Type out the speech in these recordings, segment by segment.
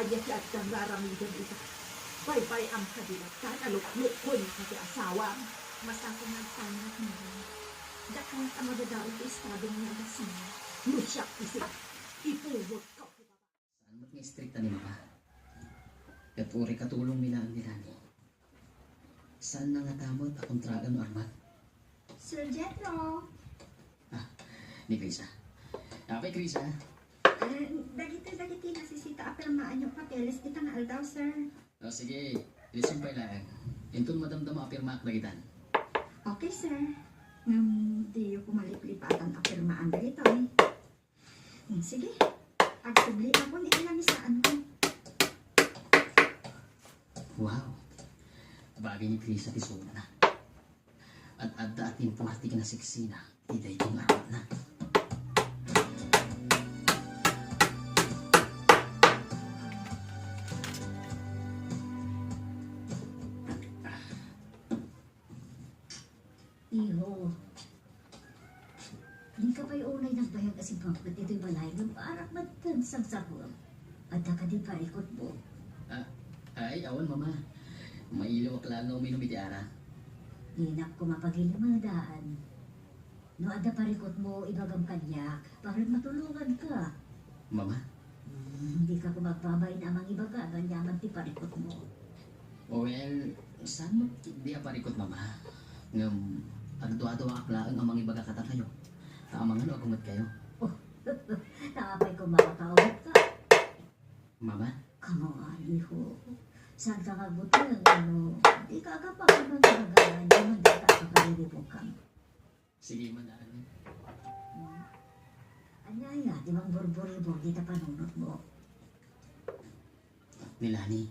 ayat at kang raramigan ito. Bye-bye ang kadilatan, alok-lukon na kasi asawa. Masakong nagtangat mo. Dakang ka magdadaot istabing niya gasama. Lusyak isip, ipuwot ka. Saan mo't nga strikta ni Mama? Katuri katulong nila ang nilani. Saan na nga tamot akong tragan o armat? Sir Jetro, Ni Krisa. Kapay Krisa. dagiti nasisita apirmaan yung papeles kita nga aldaw, sir. O sige, ilisumpay lang. Intun madamdama apirma akdagitan. Okay, sir. Di ko maliplipatan apirmaan dagito eh. Sige, agsubli ako ni ilamisaan ko. Wow. Bagay ni Krisa tisuna na. At adda at impuhati ka na seksina. Iday kong armat na. Iho, di ka pa'y unay ng bayag asing pangkat ito'y balay ng parang magtansang sakol. At ka di parikot mo. Ay, awan Mama. Mailaw ak lang uminom iti ara. Dinak ko mapagiling mga daan. No ada parikot mo ibagam kanyak, parang matulungan ka. Mama? Hindi ka kumagbabayin amang ibaga, ganyaman ti parikot mo. Well, saan mo di aparikot Mama? Ngam, agduwa-duwa aklaan ang mga ibaga kata kayo. Amang ano agumat kayo. Nakapay ko makakawit ka. Mama? Kamuan, iho. Saan ka magbutang, ano? Di ka pa ka magbagaan, naman di ka kakalilibukang. Sige man na ano. Anyaya, di bang burburibo, di ta panunot mo. Nilani.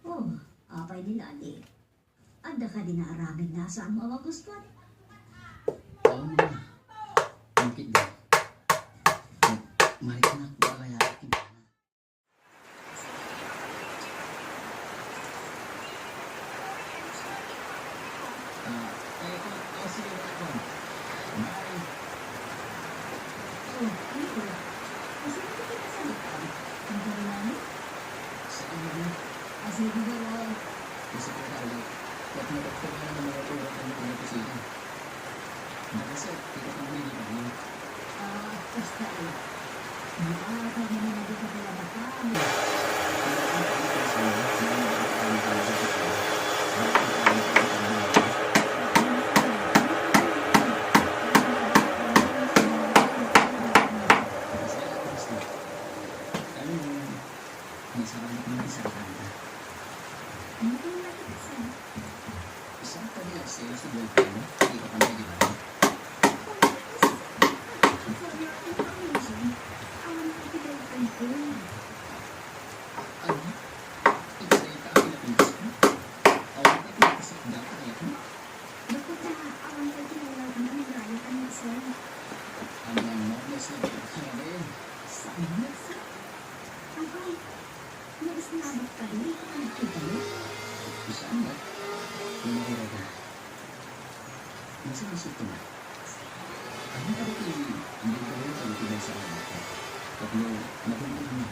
Oh, apay nila di. Anda ka din naaramid na saan mo magustuhan. Oo Mama. Mungkit din. Mari ka na kaya aking pana. Sige na ako. Bye. Oh, ito. Kasi hindi kita sa lipan. Ang karami? Sa inyo na. Kasi hindi ba Isa ko na ulit. Huwag na doktor ka na mga tulad ang mga kusina. Kasi, ikaw ang hindi pa niyo. basta eh. Kaya naman na di ka pala bakam. Ano kung nakikisa? Isang pa nila sa'yo sa boyfriend mo, hindi ka pa nagiging. Ano? Ikasay ka ang pinapintas ko? Awan ka pinapasok na kaya ko? Ang mga nobles na pinapasok na yun. Isang ba? Pinahira ka. Masasasok ko na. Ano ka ba hindi ka rin sa sa akin? Tatlo, nakulang